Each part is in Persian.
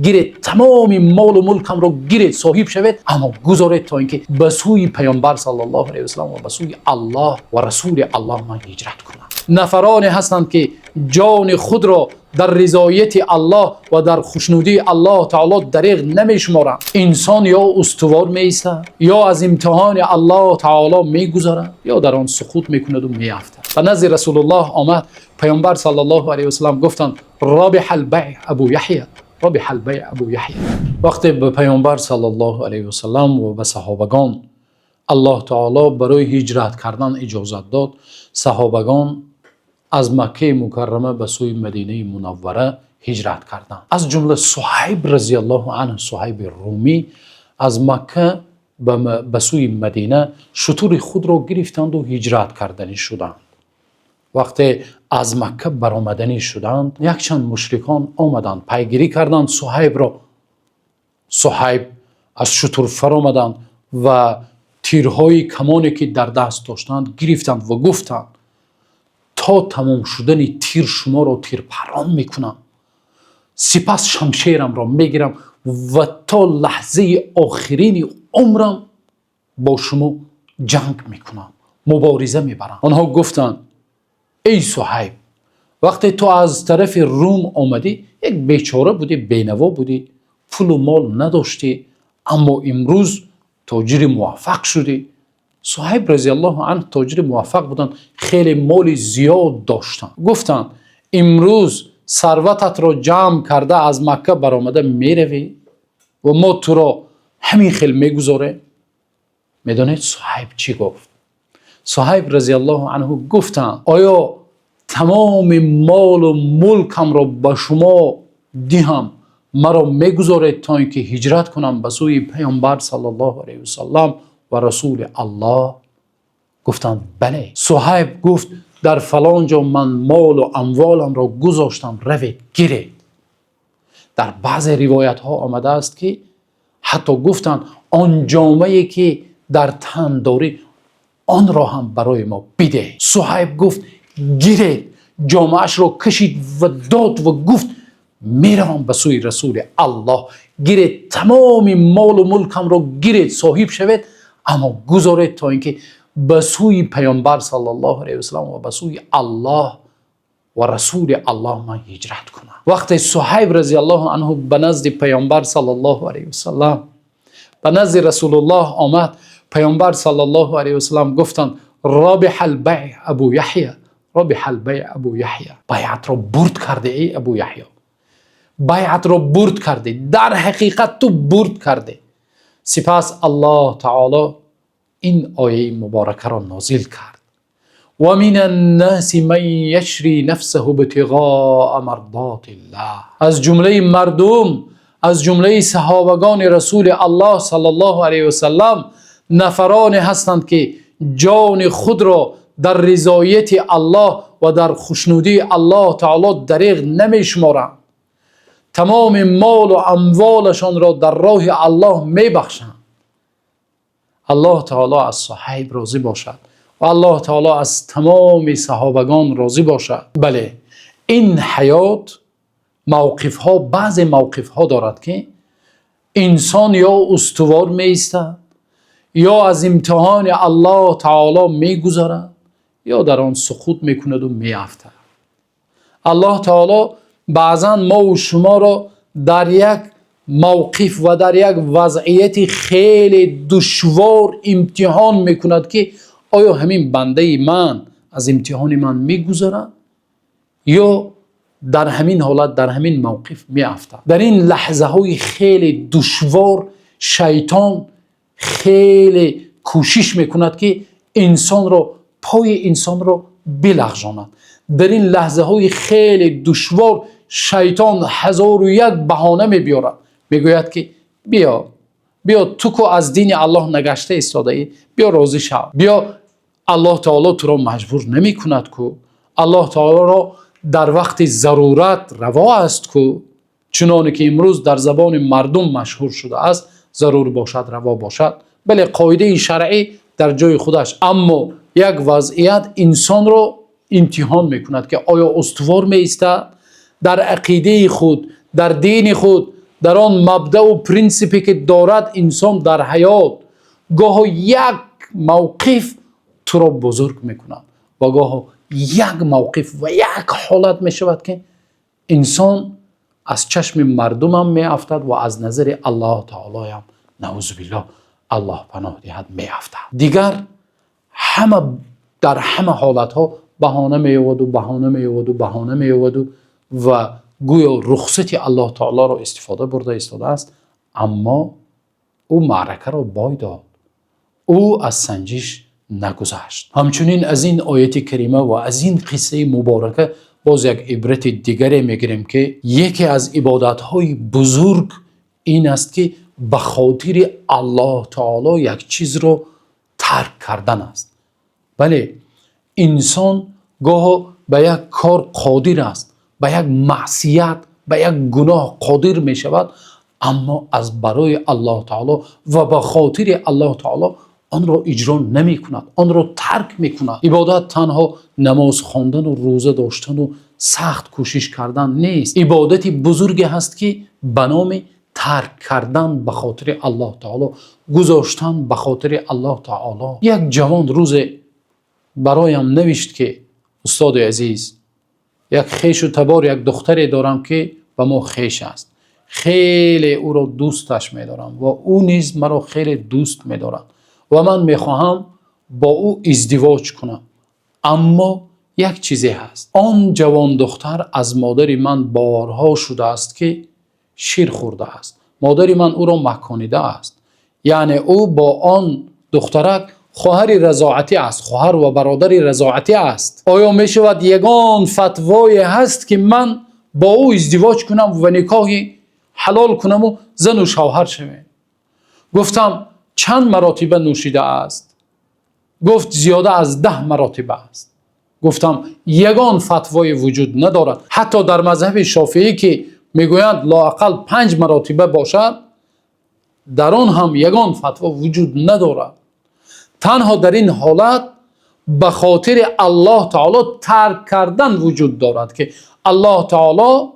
گیرید، تمام مال و ملکم رو گیرید، صاحب شوید، اما گذارید تا اینکه به سوی پیامبر صلی الله علیه و سلم و به سوی الله و رسول الله من هجرت کنم. نفرانی هستند که جان خود را در رضایت الله و در خوشنودی الله تعالی دریغ نمیشمارند. انسان یا استوار میایستد، یا از امتحان الله تعالی میگذرد، یا در آن سقوط میکند و میافتد. و نزد رسول الله آمد، پیامبر صلی الله علیه و سلم گفتند رابح البیع ابو یحیی، رابح البیع ابو یحیی. وقتی به پیامبر صلی الله علیه و سلم و به صحابگان الله تعالی برای هجرت کردن اجازت داد، صحابگان از مکه مکرمه به سوی مدینه منوره هجرت کردند. از جمله صهیب رضی الله عنه، صهیب رومی، از مکه به سوی مدینه شتر خود را گرفتند و هجرت کردنی شدند. وقتی از مکه برآمدنی شدند، یک چند مشرکان آمدند، پیگیری کردند صهیب را. صهیب از شتر فرآمدند و تیرهای کمانی که در دست داشتند گرفتند و گفتند تا تمام شدن تیر شما را تیر پران میکنم، سپس شمشیرم را میگیرم و تا لحظه آخرین عمرم با شما جنگ میکنم، مبارزه میبرم. آنها گفتند ای صهیب، وقتی تو از طرف روم آمدی یک بیچاره بودی، بینوا بودی، پول و مال نداشتی، اما امروز تاجر موفق شدی. صهیب رضی الله عنه تاجر موفق بودند، خیلی مال زیاد داشتند. گفتند امروز ثروتت را جمع کرده از مکه برآمده میروی و ما تو را همین خیل میگذاره. میدانید صهیب چی گفت؟ صهیب رضی الله عنه گفتند آیا تمام مال و ملکم را به شما دهم، مرا میگذارید تا اینکه هجرت کنم به سوی پیامبر صلی الله علیه و سلم و رسول الله؟ گفتند بله. صهیب گفت در فلان جا من مال و اموالم را گذاشتم، روید گیرید. در بعض روایت ها آمده است که حتی گفتند آن جامه‌ای که در تن داری آن را هم برای ما بده. صهیب گفت گیرید. جامه‌اش را کشید و داد و گفت میروم به سوی رسول الله، گیرید، تمام مال و ملکم را گیرید، صاحب شوید، اما گذارید تا اینکه به سوی پیامبر صلی الله علیه و سلم و به سوی الله و رسول الله من هجرت کنم. وقتی صهیب رضی الله عنه به نزد پیامبر صلی الله علیه و سلم، به نزد رسول الله آمد، پیامبر صلی الله علیه و سلم گفتند رابح البیع ابو یحیی، رابح البیع ابو یحیی. بیعت را برد کرده ای ابو یحیی، بیعت را برد کرده، در حقیقت تو برد کرده. سپس الله تعالی این آیه مبارکه را نازل کرد و من الناس من یشری نفسه ابتغاء مرضات الله. از جمله مردم، از جمله صحابگان رسول الله صلی الله علیه و سلم نفرانی هستند که جان خود را در رضایت الله و در خوشنودی الله تعالی دریغ نمیشمارند، تمام مال و اموالشان را در راه الله میبخشند. الله تعالی از صهیب راضی باشد و الله تعالی از تمام صحابگان راضی باشد. بله، این حیات موقف ها، بعض موقف ها دارد که انسان یا استوار می ایستد، یا از امتحان الله تعالی می گذرد، یا در آن سقوط می کند و می افتد. الله تعالی بعضا ما و شما را در یک موقف و در یک وضعیت خیلی دشوار امتحان میکند که آیا همین بنده من از امتحان من میگذرد یا در همین حالت، در همین موقف میافتد. در این لحظه های خیلی دشوار شیطان خیلی کوشش میکند که انسان را، پای انسان را بلغزاند. در این لحظه های خیلی دشوار شیطان 1001 بهانه میبیارد، میگوید که بیا تو که از دین الله نگشته ایستاده ای، بیا راضی شو، بیا الله تعالی تو را مجبور نمی کند کو، الله تعالی را در وقت ضرورت روا است کو، چنانه که امروز در زبان مردم مشهور شده است ضرور باشد روا باشد. بله، قاعده شرعی در جای خودش، اما یک وضعیت انسان را امتحان میکند که آیا استوار می ایستد در عقیده خود، در دین خود، در آن مبدأ و پرینسیپی که دارد انسان در حیات گاه یک موقف تو را بزرگ میکند و گاه یک موقف و یک حالت میشود که انسان از چشم مردم هم میافتد و از نظر الله تعالی هم نعوذ بالله الله پناه دهد میافتد. دیگر همه در همه حالت ها بهانه میود و بهانه میود و بهانه میود و گویا رخصت الله تعالی را استفاده برده ایستاده است، اما او معرکه را بای داد، او از سنجش نگذشت. همچنین از این آیت کریمه و از این قصه مبارکه باز یک عبرت دیگری میگیریم که یکی از عبادت‌های بزرگ این است که به خاطر الله تعالی یک چیز رو ترک کردن است. بله، انسان گاه به یک کار قادر است، به یک معصیت، به یک گناه قادر می شود، اما از برای الله تعالی و به خاطر الله تعالی آن را اجرا نمی کند، آن را ترک می کند. عبادت تنها نماز خواندن و روزه داشتن و سخت کوشش کردن نیست. عبادتی بزرگی هست که به نام ترک کردن به خاطر الله تعالی، گذاشتن به خاطر الله تعالی. یک جوان روز برایم نوشت که استاد عزیز، یک خیش و تبار یک دختری دارم که به ما خیش است، خیلی او را دوستش می‌دارم و او نیز مرا خیلی دوست می‌دارد و من می‌خواهم با او ازدواج کنم، اما یک چیزی هست. آن جوان دختر از مادر من بارها شده است که شیر خورده است. مادر من او را مکانیده است، یعنی او با آن دخترک خواهر رضاعتی است، خواهر و برادر رضاعتی است. آیا می شود یگان فتوای هست که من با او ازدواج کنم و نکاحی حلال کنم و زن و شوهر شویم؟ گفتم چند مراتبه نوشیده است؟ گفت زیاده از 10 مراتبه است. گفتم یگان فتوای وجود ندارد. حتی در مذهب شافعی که میگویند لااقل 5 مراتبه باشد، در آن هم یگان فتوا وجود ندارد. تنها در این حالت به خاطر الله تعالی ترک کردن وجود دارد که الله تعالی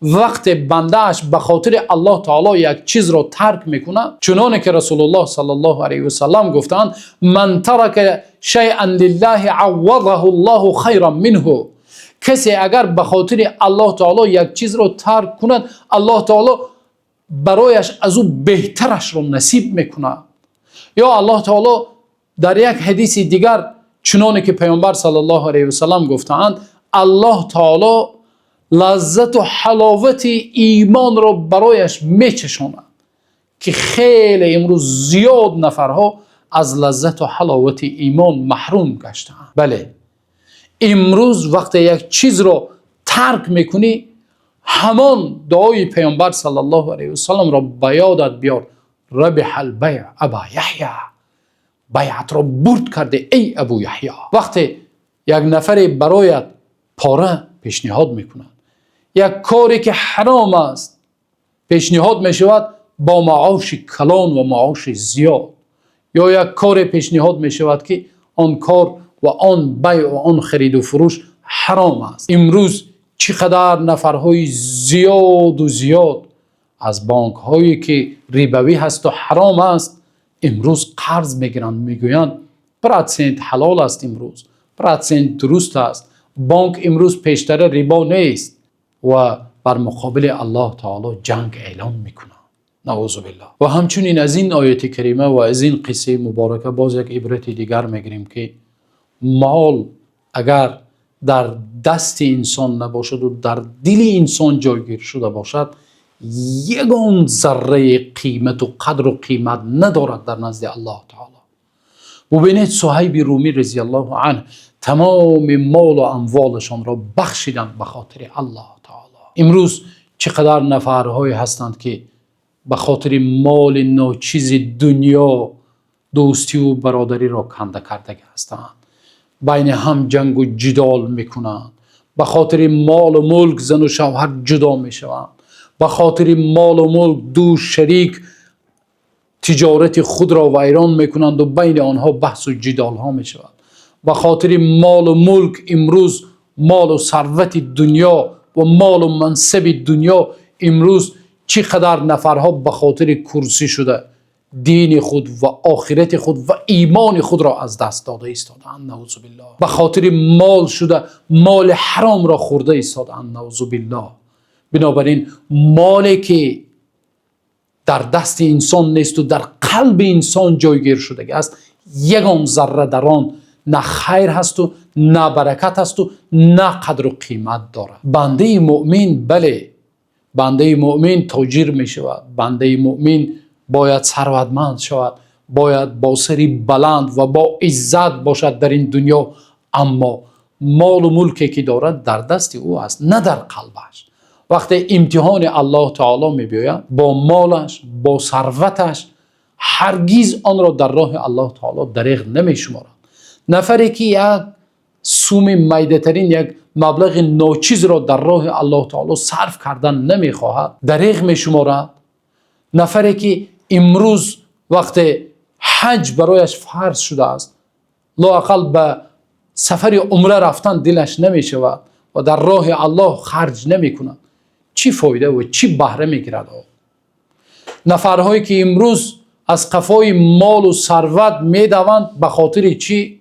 وقت بندهش به خاطر الله تعالی یک چیز را ترک میکنه، چنانه که رسول الله صلی الله علیه و سلم گفتند من ترک شیئا لله عوضه الله خیرا منه. کسی اگر به خاطر الله تعالی یک چیز را ترک کند، الله تعالی برایش از او بهترش را نصیب میکنه. یا الله تعالی در یک حدیث دیگر چنانه که پیامبر صلی الله علیه و سلم گفتند الله تعالی لذت و حلاوت ایمان را برایش میچشاند که خیلی امروز زیاد نفرها از لذت و حلاوت ایمان محروم گشتند. بله، امروز وقتی یک چیز را ترک میکنی، همان دعای پیامبر صلی الله علیه و سلم را به یادت بیار، ربح البیع ابا یحیی، بیعت را برد کرده ای ابو یحیی. وقتی یک نفر برایت پاره پیشنهاد میکند، یک کاری که حرام است پیشنهاد میشود با معاش کلان و معاش زیاد، یا یک کار پیشنهاد میشود که آن کار و آن بیع و آن خرید و فروش حرام است. امروز چقدر نفرهای زیاد و زیاد از بانک هایی که ریبوی هست و حرام است امروز قرض میگیرند، میگویند پرسنت حلال است، امروز پرسنت درست است، بانک امروز پیشتر ریبا نیست و بر مقابل الله تعالی جنگ اعلان میکنند. نعوذ بالله. و همچنین از این آیت کریمه و از این قصه مبارکه باز یک عبرت دیگر میگیریم که مال اگر در دست انسان نباشد و در دل انسان جایگیر شده باشد، یگان ذره قیمت و قدر و قیمت ندارد در نزد الله تعالی. ببینید صهیب رومی رضی الله عنه تمام مال و اموالشان را بخشیدند به خاطر الله تعالی. امروز چقدر نفرهایی هستند که به خاطر مال ناچیز دنیا دوستی و برادری را کنده کرده هستند، بین هم جنگ و جدال میکنند، به خاطر مال و ملک زن و شوهر جدا میشوند، به خاطر مال و ملک دو شریک تجارت خود را ویران میکنند و بین آنها بحث و جدال ها میشود. به خاطر مال و ملک امروز مال و ثروت دنیا و مال و منصب دنیا امروز چقدر نفرها به خاطر کرسی شده دین خود و آخرت خود و ایمان خود را از دست داده ایستادند، نعوذ بالله. به خاطر مال شده مال حرام را خورده ایستادند، نعوذ بالله. بنابراین مالی که در دست انسان نیست و در قلب انسان جایگیر شده است، یگان ذره در آن نه خیر هست و نه برکت هست و نه قدر و قیمت دارد. بنده مؤمن، بله، بنده مؤمن تاجر می شود، بنده مؤمن باید ثروتمند شود، باید با سری بلند و با عزت باشد در این دنیا، اما مال و ملکی که دارد در دست او است، نه در قلبش. وقتی امتحان الله تعالی می بیاید، با مالش، با ثروتش هرگز آن را در راه الله تعالی دریغ نمی شمارد. نفری که یک سوم میده ترین، یک مبلغ ناچیز را در راه الله تعالی صرف کردن نمی خواهد، دریغ می شمارد. نفری که امروز وقت حج برایش فرض شده است، لااقل به سفر عمره رفتن دلش نمی شود و در راه الله خرج نمی کند، چی فایده و چی بهره می گیرد؟ نفرهایی که امروز از قفای مال و ثروت می دوند، به خاطر چی؟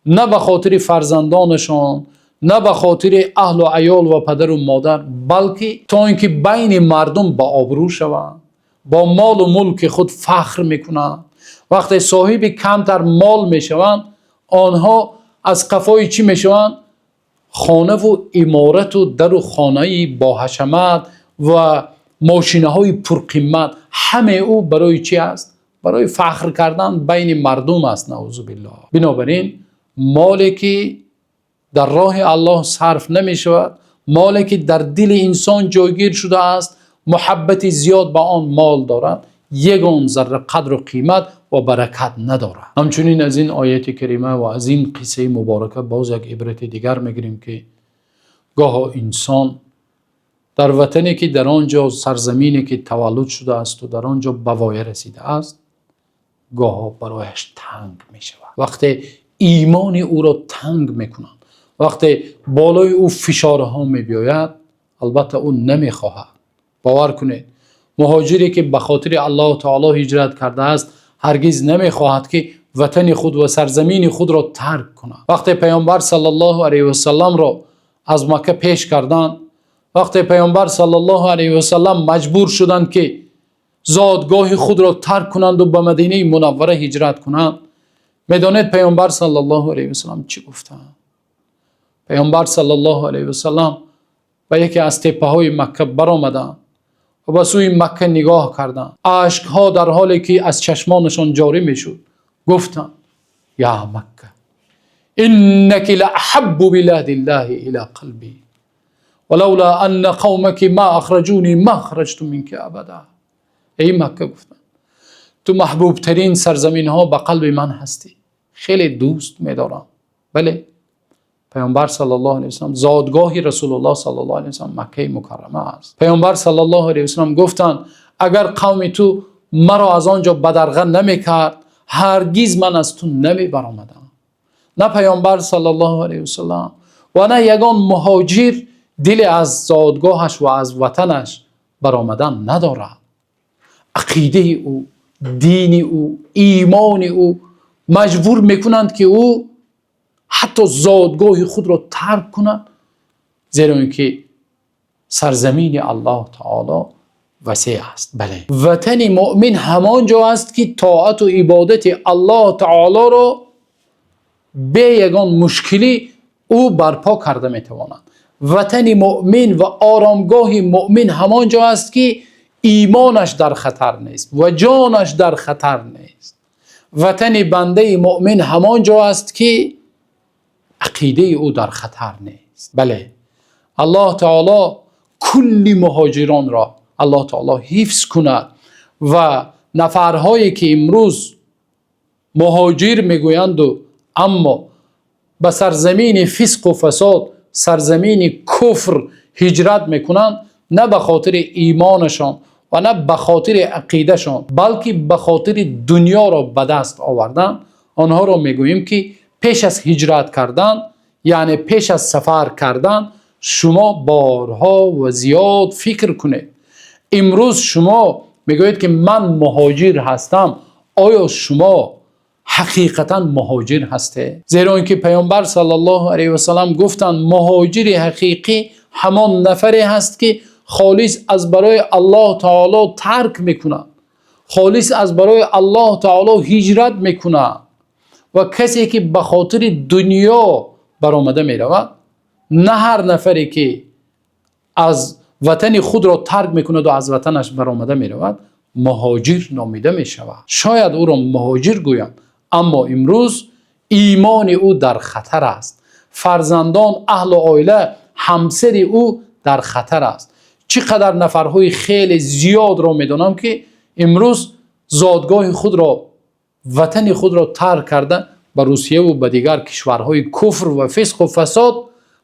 نه به خاطر فرزندانشان، نه به خاطر اهل و عیال و پدر و مادر، بلکه تا اینکه بین مردم با آبرو شوند، با مال و ملک خود فخر میکنند. وقتی صاحب کمتر مال میشوند، آنها از قفای چی میشوند؟ خانه و عمارت و در و خانه با حشمت و ماشینه های پرقیمت، همه او برای چی است؟ برای فخر کردن بین مردم است، نعوذ بالله. بنابراین مالی که در راه الله صرف نمی شود، مالی که در دل انسان جایگیر شده است، محبت زیاد با آن مال دارد، یگان ذره قدر و قیمت و برکت ندارد. همچنین از این آیت کریمه و از این قصه مبارکه باز یک عبرت دیگر میگیریم که گاه انسان در وطنی که در آنجا سرزمینی که تولد شده است و در آنجا بوایه رسیده است، گاه برایش تنگ می شود. وقتی ایمان او را تنگ میکنند، وقتی بالای او فشارها می بیاید، البته او نمی خواهد. باور کنید، مهاجری که به خاطر الله تعالی هجرت کرده است، هرگز نمی خواهد که وطن خود و سرزمین خود را ترک کند. وقتی پیامبر صلی الله علیه و سلم را از مکه پیش کردند، وقتی پیامبر صلی الله علیه و سلم مجبور شدند که زادگاه خود را ترک کنند و به مدینه منوره هجرت کنند، میدانید پیامبر صلی الله علیه و سلم چی گفتند؟ پیامبر صلی الله علیه و سلم به یکی از تپه های مکه برآمدند و به سوی مکه نگاه کردند. اشک ها در حالی که از چشمانشان جاری میشد، گفتند: یا مکه انک لاحب بلاد الله الی قلبی ولولا ان قومک ما اخرجونی ما خرجت منک ابدا. ای مکه، گفتند تو محبوب ترین سرزمین ها به قلب من هستی، خیلی دوست می‌دارم. بله، پیامبر صلی الله علیه و سلم زادگاه رسول الله صلی الله علیه و سلم مکه مکرمه است. پیامبر صلی الله علیه و سلم گفتند اگر قوم تو مرا از آنجا بدرقه نمی‌کرد، هرگز من از تو نمی‌برآمدم. نه پیامبر صلی الله علیه و سلم و نه یگان مهاجر دل از زادگاهش و از وطنش برآمدن ندارد. عقیده او، دین او، ایمان او مجبور میکنند که او حتی زادگاه خود را ترک کند، زیرا اینکه سرزمین الله تعالی وسیع است. بله، وطن مؤمن همان جا است که طاعت و عبادت الله تعالی را به یگان مشکلی او برپا کرده میتواند. وطن مؤمن و آرامگاه مؤمن همان جا است که ایمانش در خطر نیست و جانش در خطر نیست. وطن بنده مؤمن همان جا است که عقیده او در خطر نیست. بله، الله تعالی کل مهاجران را الله تعالی حفظ کند و نفرهایی که امروز مهاجر میگویند و اما به سرزمین فسق و فساد، سرزمین کفر هجرت میکنند، نه به خاطر ایمانشان و نه به خاطر عقیدهشان، بلکه به خاطر دنیا را به دست آوردن، آنها را میگوییم که پیش از هجرت کردن، یعنی پیش از سفر کردن، شما بارها و زیاد فکر کنید. امروز شما میگویید که من مهاجر هستم، آیا شما حقیقتا مهاجر هسته؟ زیرا اینکه پیامبر صلی الله علیه و سلم گفتند مهاجر حقیقی همان نفری هست که خالص از برای الله تعالی ترک میکنه، خالص از برای الله تعالی هجرت میکنه. و کسی که به خاطر دنیا برآمده میرود، نه هر نفری که از وطن خود را ترک میکند و از وطنش برآمده میرود مهاجر نامیده میشود. شاید او را مهاجر گویند، اما امروز ایمان او در خطر است، فرزندان، اهل و عائله، همسر او در خطر است. چقدر نفرهای خیلی زیاد را میدانم که امروز زادگاه خود را، وطن خود را ترک کرده به روسیه و به دیگر کشورهای کفر و فسق و فساد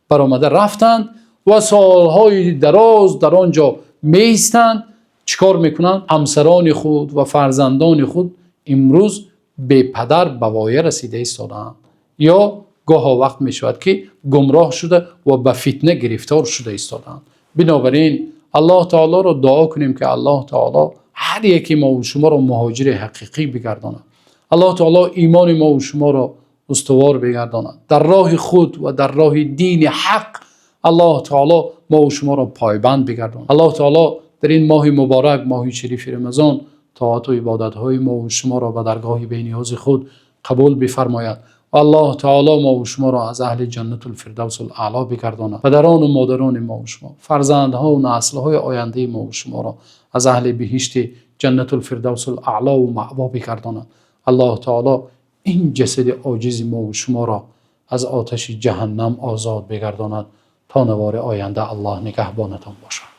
برآمده رفتند و سالهای دراز در آنجا میستند. چیکار میکنند؟ همسران خود و فرزندان خود امروز به پدر به وایه رسیده ایستادند، یا گاه وقت می شود که گمراه شده و به فتنه گرفتار شده ایستادند. بنابراین الله تعالی را دعا کنیم که الله تعالی هر یکی ما و شما را مهاجر حقیقی بگرداند. الله تعالی ایمان ما و شما را استوار بگرداند، در راه خود و در راه دین حق الله تعالی ما و شما را پایبند بگرداند. الله تعالی در این ماه مبارک، ماه شریف رمضان، طاعت و عبادت های ما و شما را به درگاه بی نیاز خود قبول بفرماید و الله تعالی ما و شما را از اهل جنت الفردوس الاعلی بگرداند. پدران و مادران ما و شما، فرزندها و نسل‌های آینده ما و شما را از اهل بهشت جنت الفردوس الاعلی و مأوا بگرداند. الله تعالی این جسد عاجز ما و شما را از آتش جهنم آزاد بگرداند تا نوار آینده. الله نگهبانتان باشد.